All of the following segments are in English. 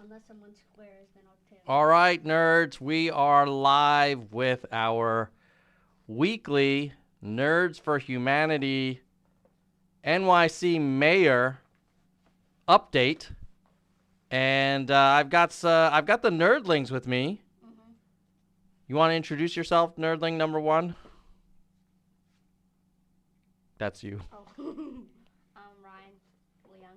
Unless someone squares, then I'll tell. All right, nerds, we are live with our weekly Nerds for Humanity NYC Mayor update, and I've got the nerdlings with me. Mm-hmm. You want to introduce yourself, nerdling number one? That's you. Oh, I'm Ryan Leon.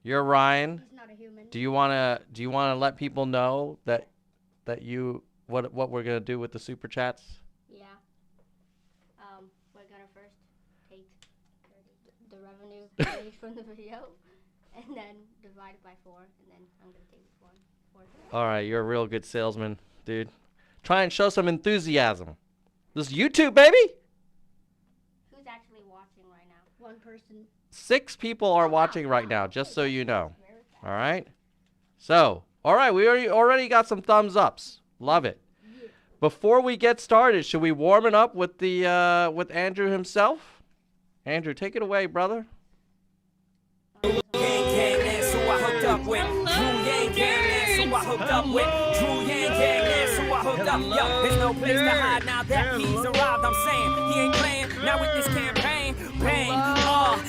You're Ryan. He's not a human. Do you wanna let people know that you what we're gonna do with the super chats? Yeah. We're gonna first take the revenue made from the video, and then divide it by 4, and then I'm gonna take one. All right, you're a real good salesman, dude. Try and show some enthusiasm. This is YouTube, baby. Who's actually watching right now? One person. 6 people are watching right now, just so you know. All right. So, all right, we already got some thumbs ups. Love it. Yeah. Before we get started, should we warm it up with the with Andrew himself? Andrew, take it away, brother. There's no place to hide now that he's arrived. I'm saying he ain't playing now with this campaign. Bang,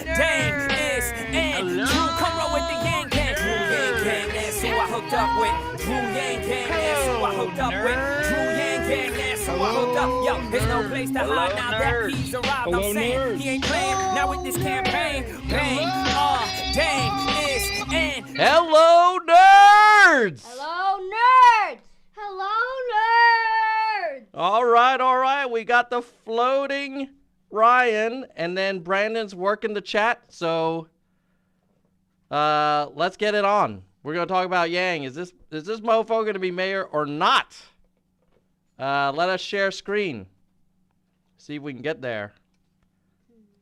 dang, it's and Drew, come roll with the Yang Gang. Drew Yang Gang, that's who I hooked up with. Drew Yang Gang, that's who I hooked up with. Drew Yang Gang, that's who I hooked up. Yo, there's no place to hide now that he's arrived. I'm saying he ain't playing now with this campaign. Bang, dang, it's and Hello, nerds. Hello, nerds! Hello, nerds! All right. We got the floating Ryan, and then Brandon's working the chat. So, let's get it on. We're gonna talk about Yang. Is this mofo gonna be mayor or not? Let us share screen. See if we can get there.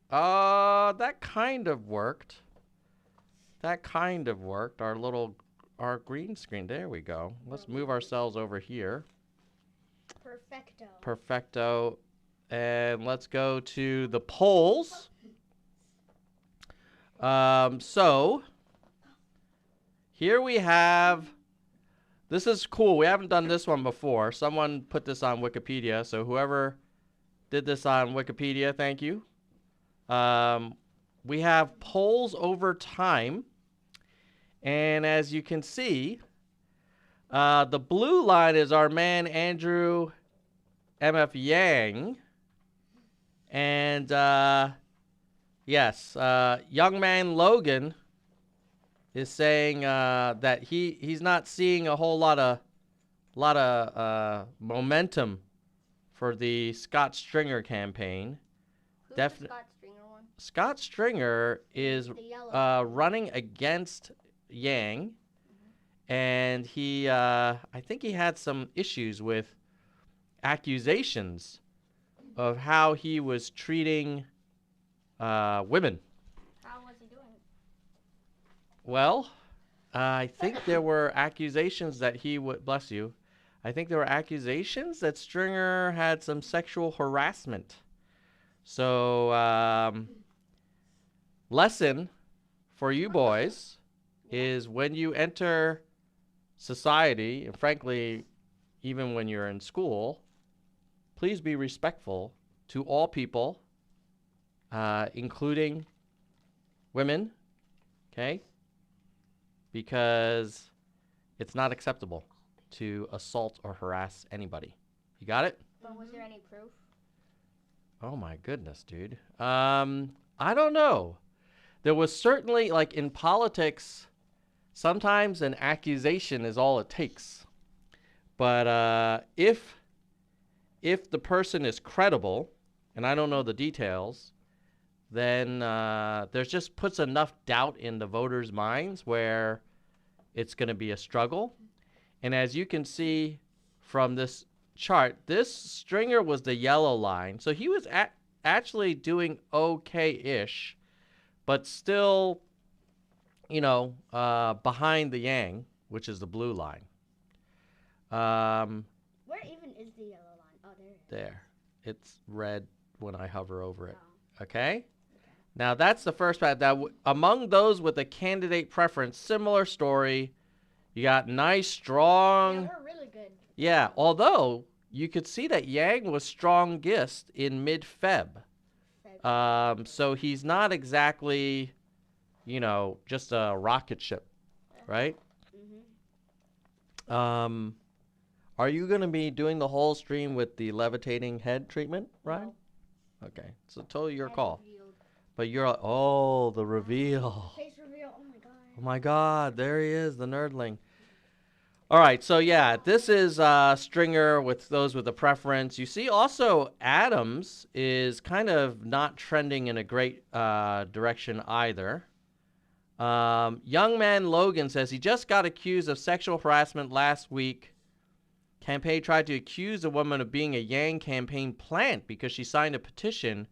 That kind of worked. Our green screen. There we go. Let's move ourselves over here. Perfecto. And let's go to the polls. So here we have, this is cool. We haven't done this one before. Someone put this on Wikipedia. So whoever did this on Wikipedia, thank you. We have polls over time. And as you can see, the blue line is our man, Andrew MF Yang. And yes, young man Logan is saying that he's not seeing a whole lot of momentum for the Scott Stringer campaign. Who's the Scott Stringer one? Scott Stringer is running against Yang, and he I think he had some issues with accusations of how he was treating women. How was he doing? Well, I think there were accusations that he would, bless you, I think there were accusations that Stringer had some sexual harassment. So, lesson for you boys is when you enter society, and frankly, even when you're in school, please be respectful to all people, including women, okay? Because it's not acceptable to assault or harass anybody. You got it? But was there any proof? Oh my goodness, dude. I don't know. There was certainly, like in politics, sometimes an accusation is all it takes. But if the person is credible, and I don't know the details, then there's just puts enough doubt in the voters' minds where it's going to be a struggle. And as you can see from this chart, this Stringer was the yellow line. So he was actually doing okay-ish, but still, you know, behind the Yang, which is the blue line. Where even is the yellow line? Oh, there it is. There. It's red when I hover over it. Oh. Okay? Now, that's the first part. Among those with a candidate preference, similar story. You got nice, Yeah, strong. we're really good. Yeah, although you could see that Yang was strongest in mid-Feb. So he's not exactly, you know, just a rocket ship, right? Mm-hmm. Are you going to be doing the whole stream with the levitating head treatment, Ryan? No. Okay, so totally your Head call. revealed. But you're, oh, the reveal. Face reveal. Oh my god. Oh my God, there he is, the nerdling. All right, so yeah, this is Stringer with those with a preference. You see also Adams is kind of not trending in a great direction either. Young man Logan says he just got accused of sexual harassment last week. Campaign tried to accuse a woman of being a Yang campaign plant because she signed a petition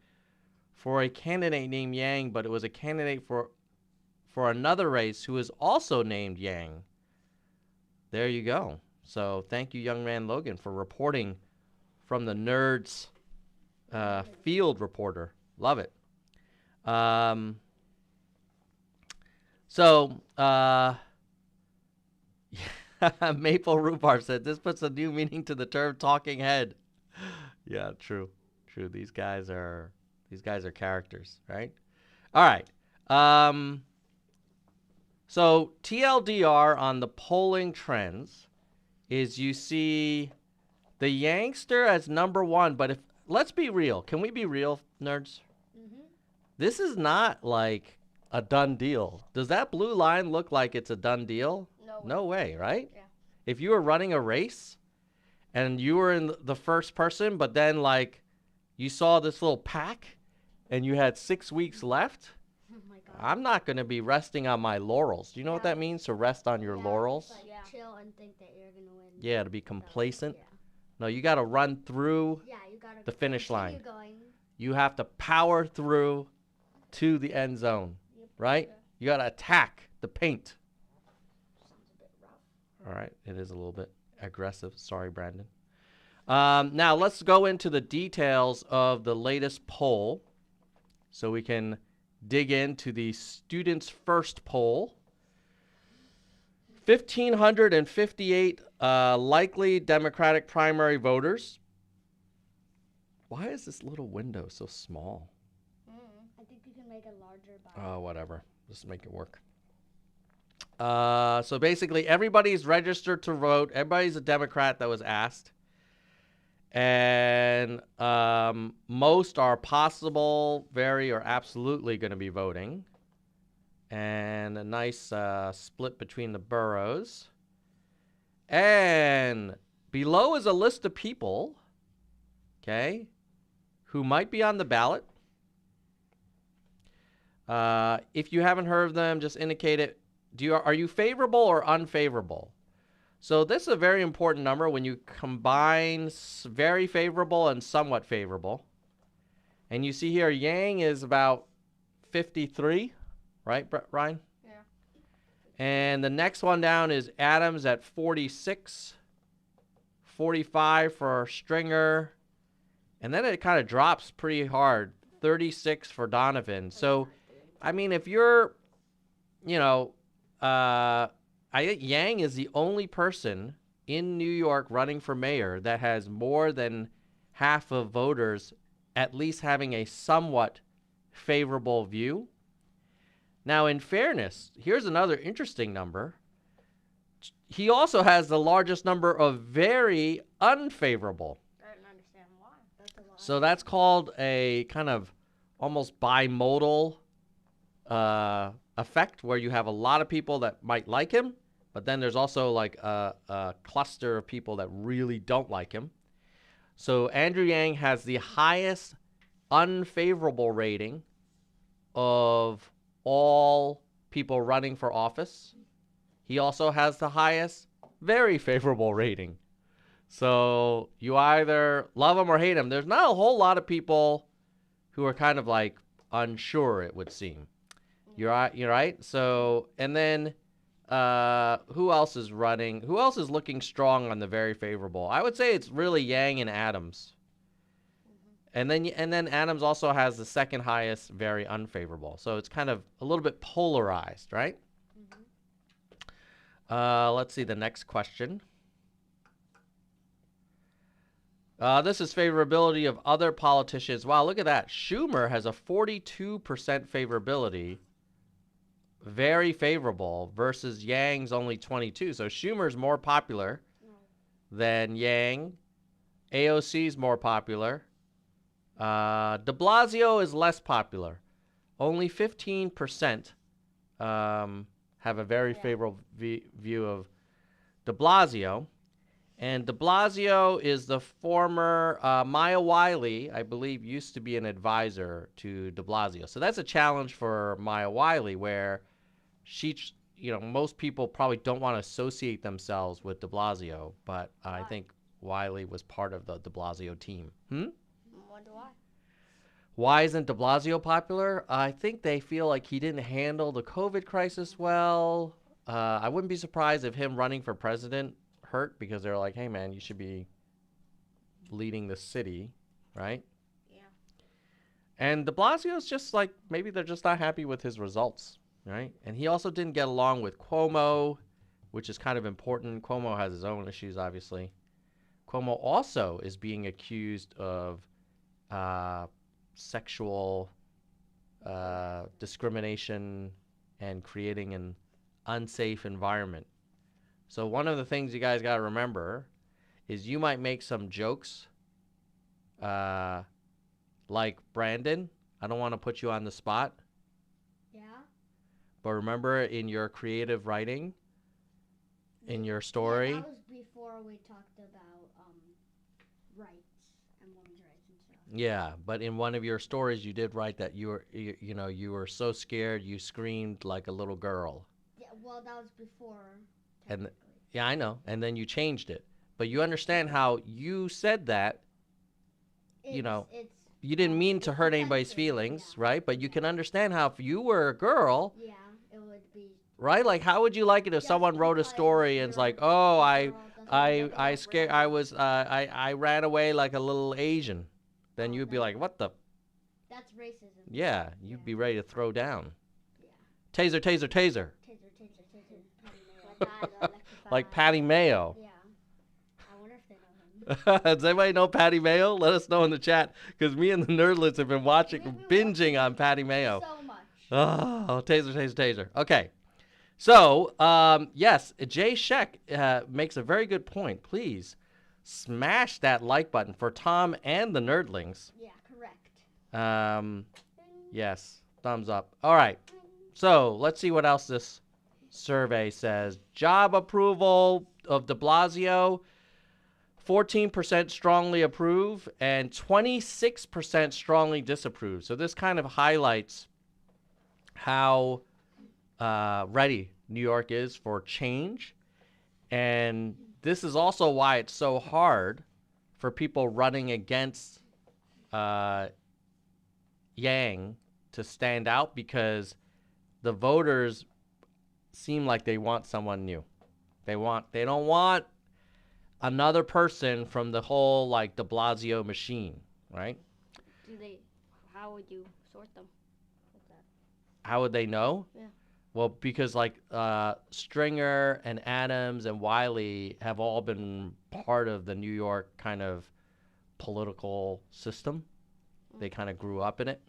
for a candidate named Yang, but it was a candidate for another race who is also named Yang. There you go. So thank you, young man Logan, for reporting from the Nerds field reporter. Love it. Maple Rhubarb said this puts a new meaning to the term talking head. Yeah, true. True. These guys are characters, right? All right. So TLDR on the polling trends is you see the Yangster as number one, but let's be real. Can we be real, nerds? Mm-hmm. This is not like a done deal. Does that blue line look like it's a done deal? No way, right? Yeah. If you were running a race and you were in the first person, but then like you saw this little pack and you had 6 weeks left, Oh my god. I'm not going to be resting on my laurels. Do you know what that means, to rest on your laurels? Like, chill and think that you're gonna win. Yeah, to be complacent. Yeah. No, you got to run through Yeah, you gotta the finish line. Going. You have to power through to the end zone, right? You got to attack the paint. Sounds a bit rough. All right, it is a little bit aggressive. Sorry, Brandon. Now, let's go into the details of the latest poll so we can dig into the Students First poll. 1,558 likely Democratic primary voters. Why is this little window so small? I think you can make it larger by... Oh, whatever. Just make it work. So basically, everybody's registered to vote. Everybody's a Democrat that was asked. And most are possible, very, or absolutely going to be voting. And a nice split between the boroughs. And below is a list of people, okay, who might be on the ballot. If you haven't heard of them, just indicate it. Are you favorable or unfavorable? So this is a very important number when you combine very favorable and somewhat favorable. And you see here, Yang is about 53, right, Ryan? Yeah. And the next one down is Adams at 46, 45 for Stringer. And then it kind of drops pretty hard, 36 for Donovan. So, I mean, if you're, you know, I think Yang is the only person in New York running for mayor that has more than half of voters at least having a somewhat favorable view. Now, in fairness, here's another interesting number. He also has the largest number of very unfavorable. I don't understand why. That's a lot. So that's called a kind of almost bimodal effect, where you have a lot of people that might like him, but then there's also like a cluster of people that really don't like him. So Andrew Yang has the highest unfavorable rating of all people running for office. He also has the highest very favorable rating. So you either love him or hate him. There's not a whole lot of people who are kind of like unsure, it would seem. You're right. So, and then who else is running? Who else is looking strong on the very favorable? I would say it's really Yang and Adams. And then Adams also has the second highest very unfavorable. So it's kind of a little bit polarized, right? Let's see the next question. This is favorability of other politicians. Wow, look at that. Schumer has a 42% favorability. Very favorable versus Yang's only 22. So Schumer's more popular than Yang. AOC's more popular. De Blasio is less popular. Only 15% have a very favorable view of de Blasio. And de Blasio is the former Maya Wiley, I believe, used to be an advisor to de Blasio. So that's a challenge for Maya Wiley, where she, most people probably don't want to associate themselves with de Blasio, but I think Wiley was part of the de Blasio team. Wonder why. Why isn't de Blasio popular? I think they feel like he didn't handle the COVID crisis well. I wouldn't be surprised if him running for president hurt, because they're like, hey, man, you should be leading the city, right? Yeah. And de Blasio's just like, maybe they're just not happy with his results, right? And he also didn't get along with Cuomo, which is kind of important. Cuomo has his own issues, obviously. Cuomo also is being accused of sexual discrimination and creating an unsafe environment. So one of the things you guys got to remember is you might make some jokes like Brandon. I don't want to put you on the spot. Yeah. But remember, in your creative writing, in your story. Yeah, that was before we talked about rights and women's rights and stuff. Yeah, but in one of your stories, you did write that you were so scared you screamed like a little girl. Yeah, well, that was before. And yeah, I know. And then you changed it. But you understand how you said that, you didn't mean to hurt anybody's feelings, right? But you can understand how if you were a girl, yeah, it would be right? Like, how would you like it if someone wrote a story and it's like, oh, I ran away like a little Asian. Then you'd be like, what the? That's racism. Yeah, you'd be ready to throw down. Yeah. Taser, taser, taser. Taser, taser, taser. Like Patty Mayo. Yeah. I wonder if they know him. Does anybody know Patty Mayo? Let us know in the chat, because me and the Nerdlets have been binging on Patty Mayo. So much. Oh, taser, taser, taser. Okay. So, yes, Jay Sheck makes a very good point. Please smash that like button for Tom and the Nerdlings. Yeah, correct. Yes, thumbs up. All right. So, let's see what else this survey says. Job approval of de Blasio, 14% strongly approve and 26% strongly disapprove. So this kind of highlights how ready New York is for change. And this is also why it's so hard for people running against Yang to stand out, because the voters seem like they want someone new. They don't want another person from the whole like de Blasio machine, right? How would you sort them with that? How would they know? Yeah. Well, because like Stringer and Adams and Wiley have all been part of the New York kind of political system. They kind of grew up in it.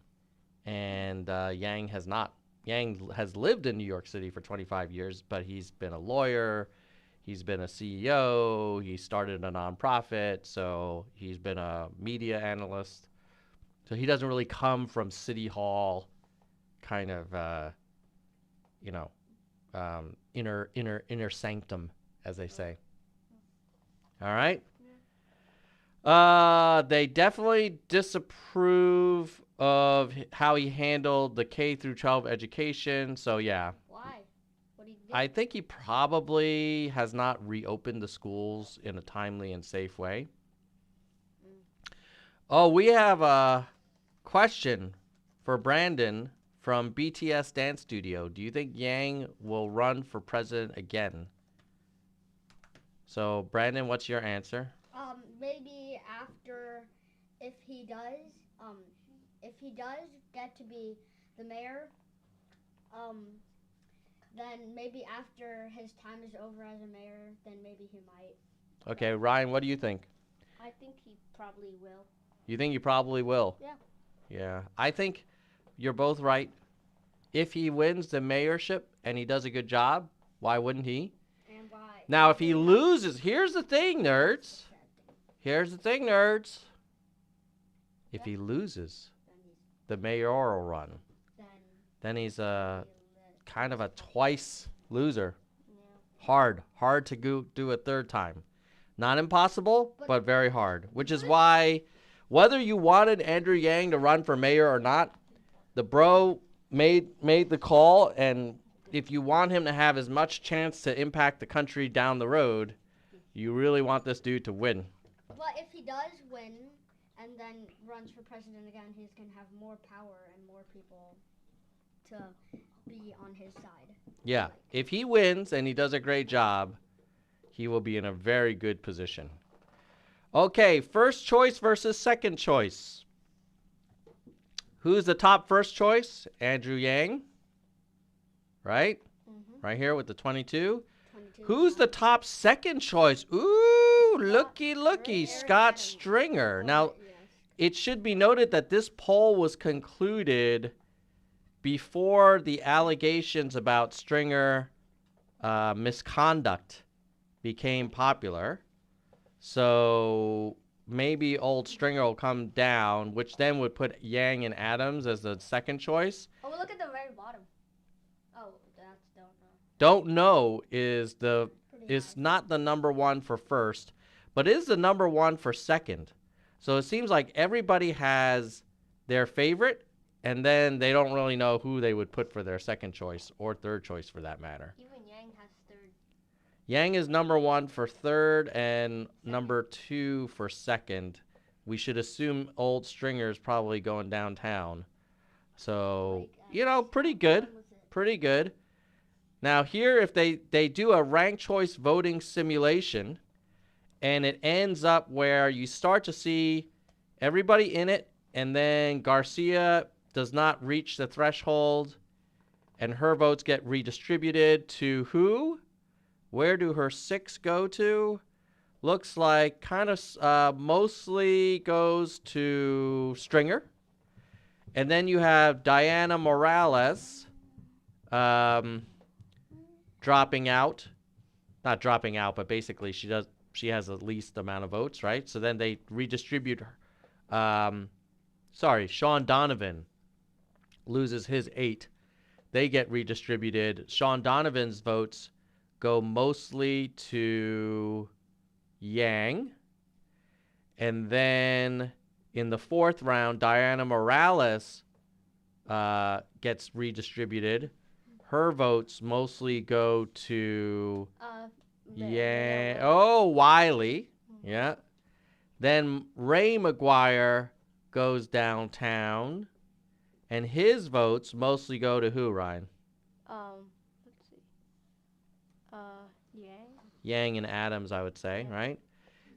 And Yang has not. Yang has lived in New York City for 25 years, but he's been a lawyer. He's been a CEO. He started a nonprofit. So he's been a media analyst. So he doesn't really come from City Hall kind of, inner sanctum, as they say. All right. They definitely disapprove of how he handled the K through 12 education. So yeah. Why? What did he do? I think he probably has not reopened the schools in a timely and safe way. Oh, we have a question for Brandon from BTS Dance Studio. Do you think Yang will run for president again? So, Brandon, what's your answer? Maybe after, if he does get to be the mayor, then maybe after his time is over as a mayor, then maybe he might. Okay, Ryan, what do you think? I think he probably will. You think you probably will? Yeah. Yeah. I think you're both right. If he wins the mayorship and he does a good job, why wouldn't he? And why? Now, if he loses, here's the thing, nerds. Here's the thing, nerds. If he loses the mayoral run, then he's kind of a twice loser. Yeah. Hard to do a third time. Not impossible, but very hard. Which is why, whether you wanted Andrew Yang to run for mayor or not, the bro made the call, and if you want him to have as much chance to impact the country down the road, you really want this dude to win. But if he does win and then runs for president again, he's going to have more power and more people to be on his side. Yeah, if he wins and he does a great job, he will be in a very good position. Okay, first choice versus second choice. Who's the top first choice? Andrew Yang, right? Mm-hmm. Right here with the 22. 22. Who's the top second choice? Ooh, looky, Scott Stringer. Now, it should be noted that this poll was concluded before the allegations about Stringer misconduct became popular. So maybe old Stringer will come down, which then would put Yang and Adams as the second choice. Oh, look at the very bottom. Oh, that's don't know. Don't know is Pretty high. not the number one for first, but is the number one for second. So it seems like everybody has their favorite, and then they don't really know who they would put for their second choice or third choice for that matter. Even Yang has third. Yang is number one for third and number two for second. We should assume old Stringer's probably going downtown. So, pretty good. Pretty good. Now here, if they do a ranked choice voting simulation, and it ends up where you start to see everybody in it, and then Garcia does not reach the threshold, and her votes get redistributed to who? Where do her 6 go to? Looks like kind of mostly goes to Stringer. And then you have Diana Morales dropping out. Not dropping out, but basically she has the least amount of votes, right? So then they redistribute her. Sean Donovan loses his 8. They get redistributed. Sean Donovan's votes go mostly to Yang. And then in the 4th round, Diana Morales gets redistributed. Her votes mostly go to Yang. Oh, Wiley. Yeah. Then Ray McGuire goes downtown. And his votes mostly go to who, Ryan? Let's see. Yang. Yang and Adams, I would say, right?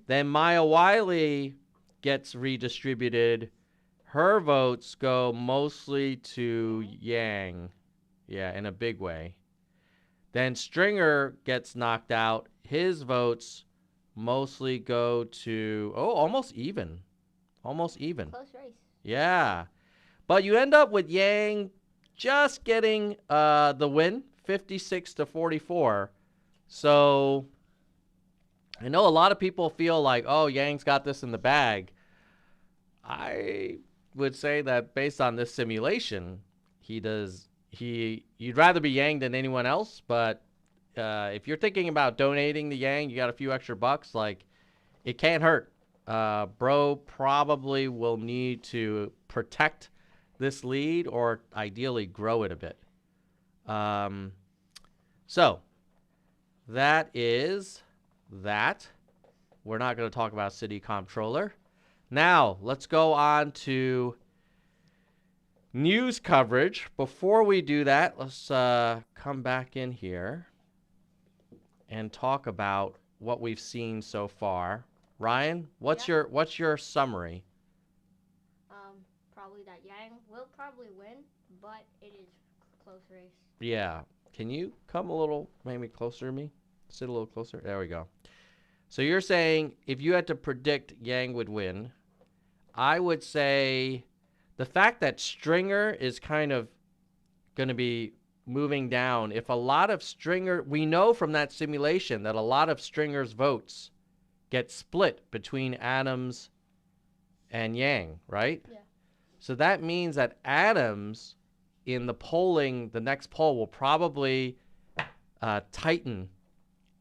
Then Maya Wiley gets redistributed. Her votes go mostly to Yang. Yeah, in a big way. Then Stringer gets knocked out. His votes mostly go to, almost even. Almost even. Close race. Yeah. But you end up with Yang just getting the win, 56-44. So I know a lot of people feel like, Yang's got this in the bag. I would say that based on this simulation, you'd rather be Yang than anyone else. But if you're thinking about donating to Yang, you got a few extra bucks, like it can't hurt. Bro probably will need to protect this lead or ideally grow it a bit. So that is that. We're not going to talk about city comptroller. Now let's go on to news coverage. Before we do that, let's come back in here and talk about what we've seen so far. Ryan, what's your summary? Probably that Yang will probably win, but it is close race. Yeah. Can you come a little, maybe closer to me? Sit a little closer. There we go. So you're saying if you had to predict Yang would win, I would say the fact that Stringer is kind of going to be moving down. If a lot of Stringer, we know from that simulation that a lot of Stringer's votes get split between Adams and Yang, right? Yeah. So that means that Adams in the polling, the next poll will probably tighten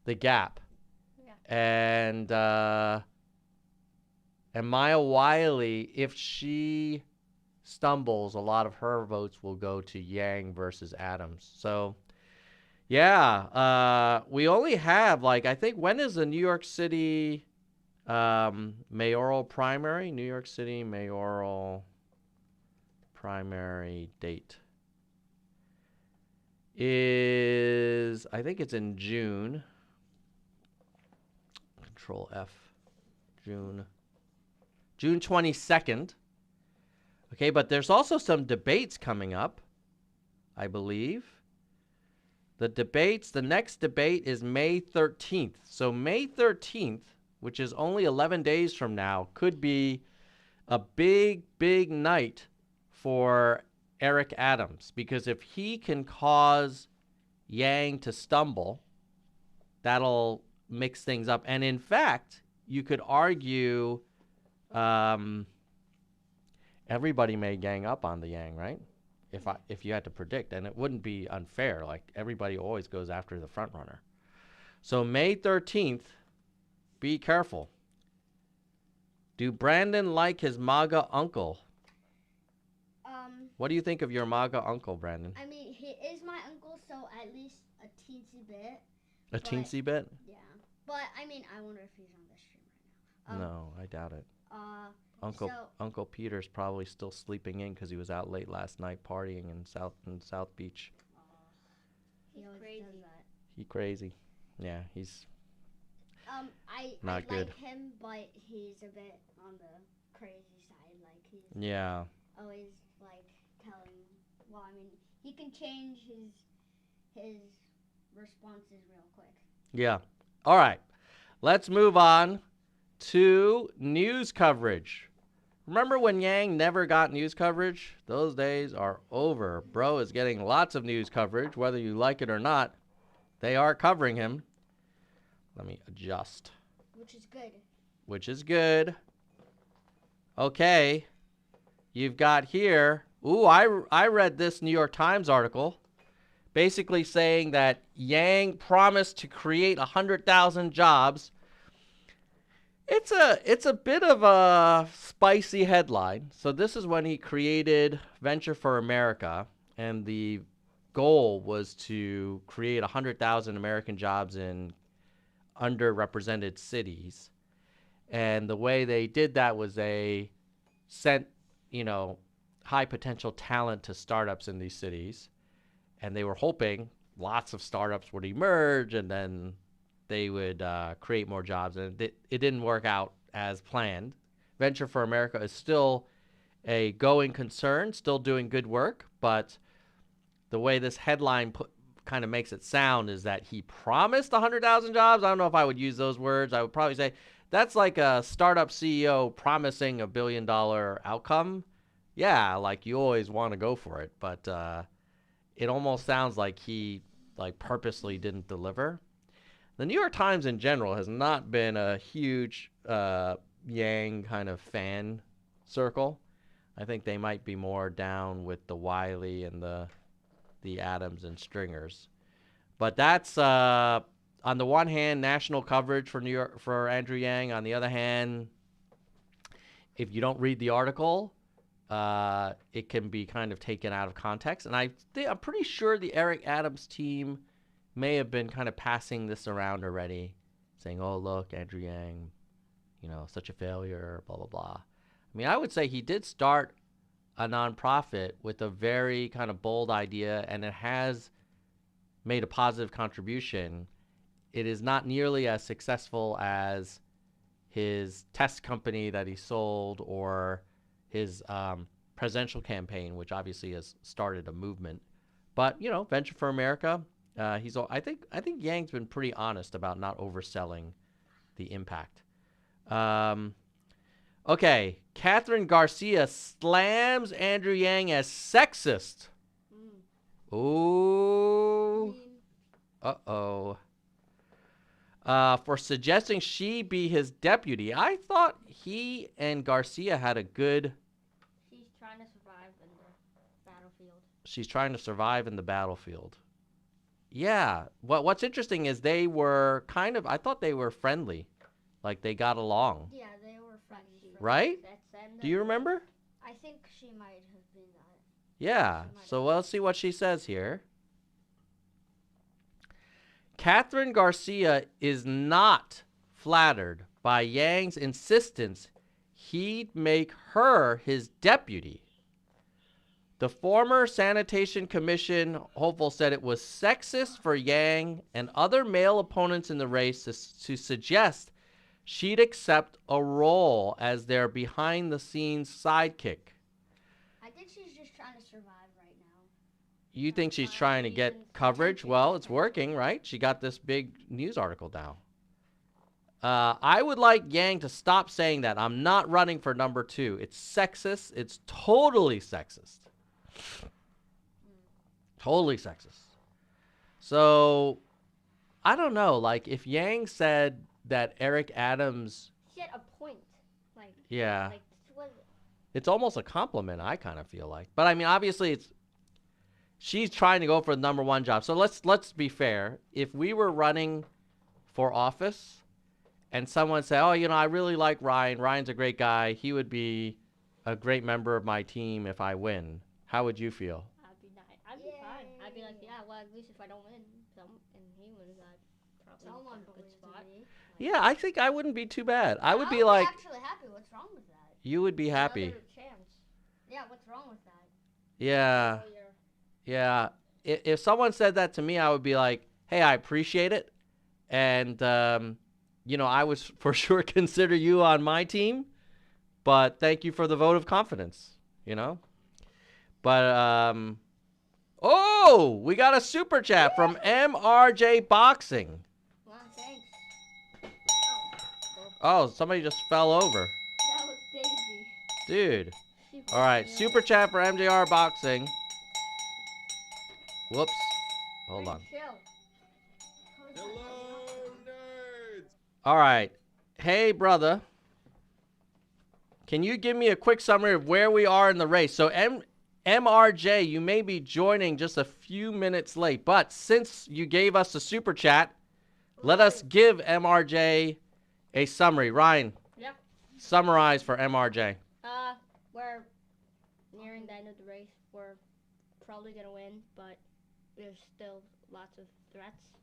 the gap. And Maya Wiley, if she stumbles, a lot of her votes will go to Yang versus Adams. So, yeah, we only have, like, I think, when is the New York City mayoral primary? New York City mayoral primary date is, I think it's in June. Control F. June 22nd. Okay, but there's also some debates coming up, I believe. The next debate is May 13th. So May 13th, which is only 11 days from now, could be a big, big night for Eric Adams. Because if he can cause Yang to stumble, that'll mix things up. And in fact, you could argue everybody may gang up on the Yang, right? If you had to predict, and it wouldn't be unfair. Like, everybody always goes after the front runner. So May 13th, be careful. Do Brandon like his MAGA uncle? What do you think of your MAGA uncle, Brandon? I mean, he is my uncle, so at least a teensy bit. A teensy bit? Yeah. But, I mean, I wonder if he's on the stream right now. No, I doubt it. So, Uncle Peter's probably still sleeping in because he was out late last night partying in South Beach. he always does that. He crazy. Yeah, he's I not good. like him, but he's a bit on the crazy side. Like, he's yeah. always, like, telling, well, I mean, he can change his responses real quick. Yeah. All right. Let's move on to news coverage. Remember when Yang never got news coverage? Those days are over. Bro is getting lots of news coverage, whether you like it or not. They are covering him. Let me adjust. Which is good. Which is good. Okay. You've got here. Ooh, I read this New York Times article basically saying that Yang promised to create 100,000 jobs. It's a bit of a spicy headline. So this is when he created Venture for America, and the goal was to create 100,000 American jobs in underrepresented cities. And the way they did that was they sent, high potential talent to startups in these cities. And they were hoping lots of startups would emerge and then they would create more jobs. And it didn't work out as planned. Venture for America is still a going concern, still doing good work. But the way this headline kind of makes it sound is that he promised 100,000 jobs. I don't know if I would use those words. I would probably say that's like a startup CEO promising $1 billion outcome. Yeah, like you always want to go for it. But it almost sounds like he purposely didn't deliver. The New York Times in general has not been a huge Yang kind of fan circle. I think they might be more down with the Wiley and the Adams and Stringers. But that's on the one hand national coverage for Andrew Yang. On the other hand, if you don't read the article, it can be kind of taken out of context. And I'm pretty sure the Eric Adams team may have been kind of passing this around already, saying, oh, look, Andrew Yang, such a failure, blah, blah, blah. I mean, I would say he did start a nonprofit with a very kind of bold idea, and it has made a positive contribution. It is not nearly as successful as his test company that he sold or his presidential campaign, which obviously has started a movement. But, Venture for America, I think Yang's been pretty honest about not overselling the impact. Okay, Catherine Garcia slams Andrew Yang as sexist. Ooh. Uh-oh. For suggesting she be his deputy. I thought he and Garcia had a good... She's trying to survive in the battlefield. She's trying to survive in the battlefield. Yeah. What's interesting is they were kind of... I thought they were friendly. Like, they got along. Yeah, they were friendly. Right? Do you remember? I think she might have been that. Yeah. So let's see what she says here. Catherine Garcia is not flattered by Yang's insistence he'd make her his deputy. The former Sanitation Commission hopeful said it was sexist for Yang and other male opponents in the race to suggest she'd accept a role as their behind-the-scenes sidekick. I think she's just trying to survive right now. You think she's trying to get coverage? Well, it's working, right? She got this big news article now. I would like Yang to stop saying that. I'm not running for number 2. It's sexist. It's totally sexist. Totally sexist. So, I don't know. Like, if Yang said that Eric Adams... She had a point. Like, yeah. Like, what? It's almost a compliment, I kind of feel like. But, I mean, obviously, it's... She's trying to go for the number 1 job. So, let's be fair. If we were running for office and someone said, oh, you know, I really like Ryan. Ryan's a great guy. He would be a great member of my team if I win. How would you feel? I'd be nice. I'd be fine. I'd be like, yeah, well, at least if I don't win, and he wins, I'd probably a good spot. Yeah, I think I wouldn't be too bad. I would be like... like... actually happy. What's wrong with that? You would be happy. Another chance. Yeah, what's wrong with that? Yeah. Yeah. If someone said that to me, I would be like, hey, I appreciate it. And, you know, I would for sure consider you on my team. But thank you for the vote of confidence, you know? But, oh, we got a super chat from MRJ Boxing. Wow, thanks. Oh, somebody just fell over. That was Daisy. Dude. All right, super chat for MJR Boxing. Whoops. Hold on. Hello, nerds. All right. Hey, brother. Can you give me a quick summary of where we are in the race? So, MRJ, you may be joining just a few minutes late, but since you gave us a super chat, let us give MRJ a summary. Ryan, Yep. summarize for MRJ. We're nearing the end of the race. We're probably gonna win, but there's still lots of threats.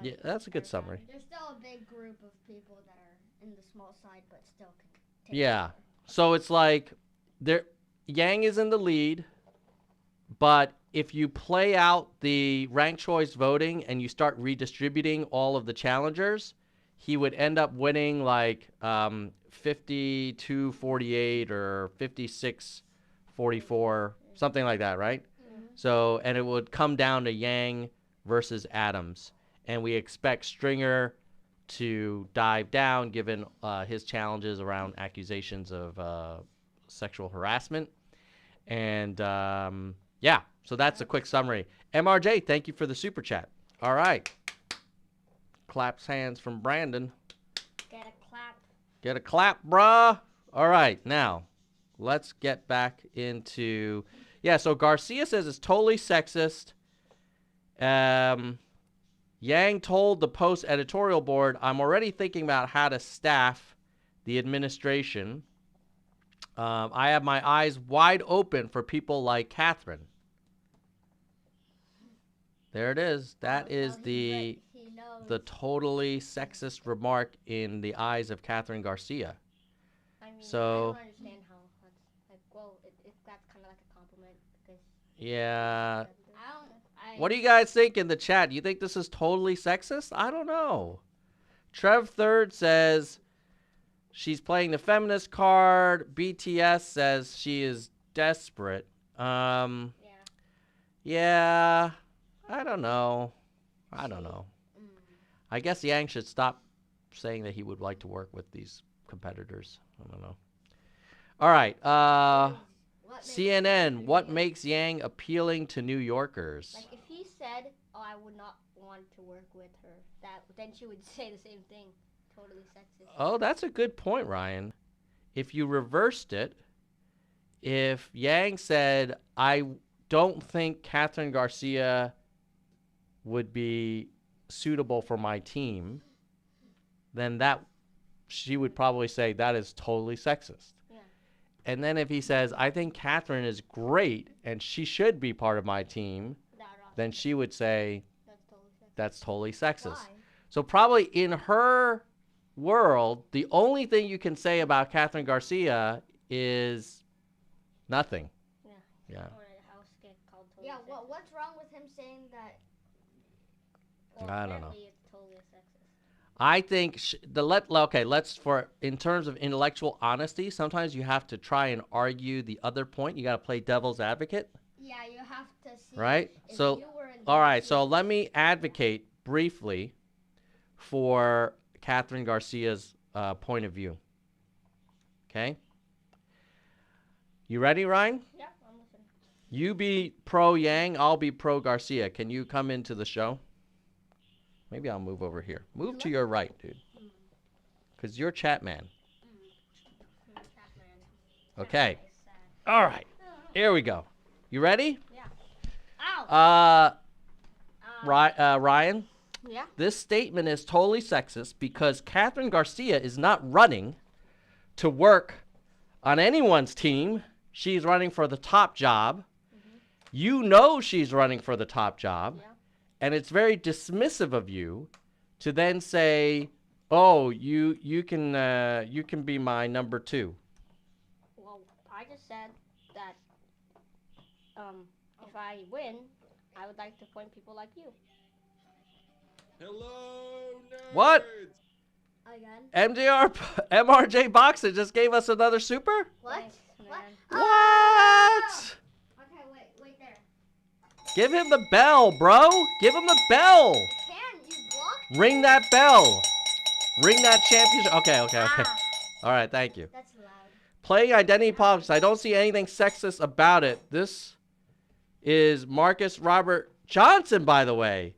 Yeah, that's a good summary. There's still a big group of people that are in the small side, but still can take Yeah. over. So it's like Yang is in the lead, but if you play out the ranked choice voting and you start redistributing all of the challengers, he would end up winning like 52-48 or 56-44, something like that, right? Mm-hmm. So, and it would come down to Yang versus Adams. And we expect Stringer to dive down given his challenges around accusations of sexual harassment. And yeah, so that's a quick summary. MRJ, thank you for the super chat. All right. Claps hands from Brandon. Get a clap. Get a clap, bruh. All right, now let's get back into... Yeah, so Garcia says it's totally sexist. Yang told the Post editorial board, I'm already thinking about how to staff the administration. I have my eyes wide open for people like Catherine. There it is. That is the totally sexist remark in the eyes of Catherine Garcia. I mean, So- I don't understand how that's like. Well, that's kind of like a compliment because Yeah. I What do you guys think in the chat? You think this is totally sexist? I don't know. Trev Third says she's playing the feminist card. BTS says she is desperate. Yeah. Yeah. I I don't know. I don't know. I guess Yang should stop saying that he would like to work with these competitors. I don't know. All right. CNN, what makes Yang appealing to New Yorkers? Like, if he said, "Oh, I would not want to work with her," then she would say the same thing. Totally sexist. Oh, that's a good point, Ryan. If you reversed it, if Yang said, "I don't think Catherine Garcia would be suitable for my team," then she would probably say that is totally sexist. Yeah. And then if he says, "I think Catherine is great and she should be part of my team," then she would say that's totally sexist. Why? So probably in her world, the only thing you can say about Catherine Garcia is nothing. Yeah. Yeah. Or a house get called totally Yeah, sexist. what's wrong with him saying that? Well, I don't know. apparently it's totally sexist. I think in terms of intellectual honesty, sometimes you have to try and argue the other point. You got to play devil's advocate, Yeah, you have to see. right? If So, you were in all right. their So shoes. let me advocate briefly for Catherine Garcia's point of view. Okay. You ready, Ryan? Yeah, I'm listening. You be pro Yang, I'll be pro Garcia. Can you come into the show? Maybe I'll move over here. Move to your right, dude. Because you're chat man. Okay. All right. Here we go. You ready? Ow. Ryan, Yeah. this statement is totally sexist because Catherine Garcia is not running to work on anyone's team. She's running for the top job. You know she's running for the top job. Yeah. And it's very dismissive of you to then say, "Oh, you can be my number 2." Well, I just said that if I win, I would like to appoint people like you. Hello, nerds. What? Again? MRJ Boxer just gave us another super? What? Thanks, What? man. What? Okay, wait there. Give him the bell, bro. Give him the bell. Can you block? Ring that bell. Ring that championship. Okay. Ah, All right, thank you. that's loud. Playing identity politics. I don't see anything sexist about it. This is Marcus Robert Johnson, by the way.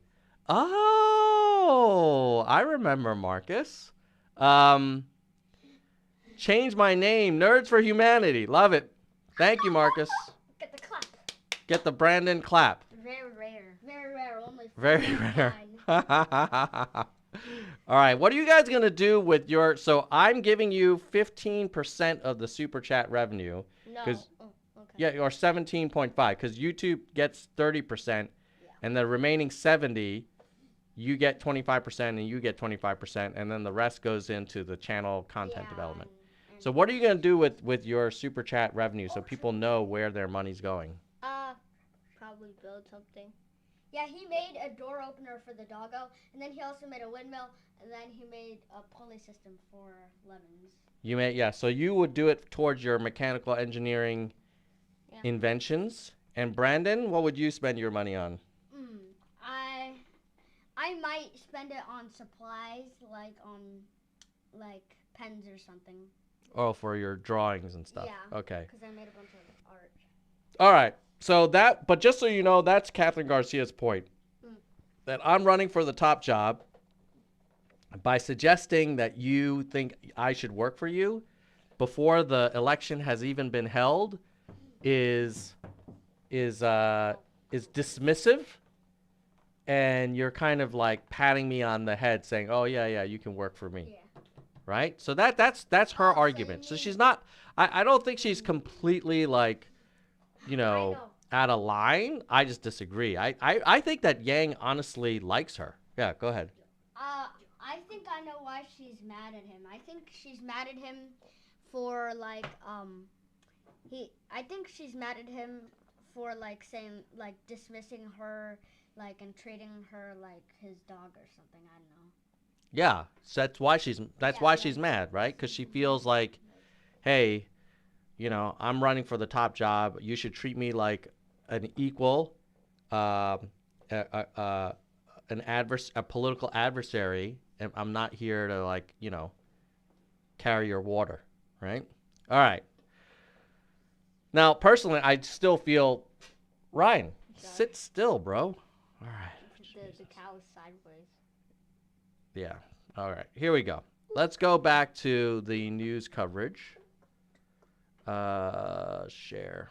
Oh, I remember Marcus. Change my name. Nerds for Humanity. Love it. Thank you, Marcus. Get the clap. Get the Brandon clap. Very rare. Very rare. Only Very 49. rare. All right, what are you guys going to do with your... So I'm giving you 15% of the Super Chat revenue. No. 'Cause- Oh, okay. Yeah, or 17.5, because YouTube gets 30%, and the remaining 70, you get 25%, and you get 25%, and then the rest goes into the channel content development. and- So what are you going to do with your Super Chat revenue so people know where their money's going? Probably build something. Yeah, he made a door opener for the doggo, and then he also made a windmill, and then he made a pulley system for lemons. You may, yeah, so you would do it towards your mechanical engineering Yeah. inventions. And Brandon, what would you spend your money on? I might spend it on supplies, like pens or something, Oh, for your drawings and stuff. Yeah. Okay. because I made a bunch of art. All right. So but just so you know, that's Catherine Garcia's point. That I'm running for the top job by suggesting that you think I should work for you before the election has even been held is dismissive, and you're kind of like patting me on the head saying, "Oh yeah, you can work for me." Yeah. Right? So that's her argument. So she's not I don't think she's completely like, you know, out of line. I just disagree. I think that Yang honestly likes her. Yeah, go ahead. I think I know why she's mad at him. I think she's mad at him for I think she's mad at him for saying dismissing her and treating her like his dog or something. I don't know. Yeah, so that's why she's mad, right? Because she feels like, hey, you know, I'm running for the top job. You should treat me like an equal. a political adversary, and I'm not here to, like, you know, carry your water, right? All right. Now, personally, I still feel, Ryan, sit still, bro. All right. The cow is sideways. Yeah. All right. Here we go. Let's go back to the news coverage. Share.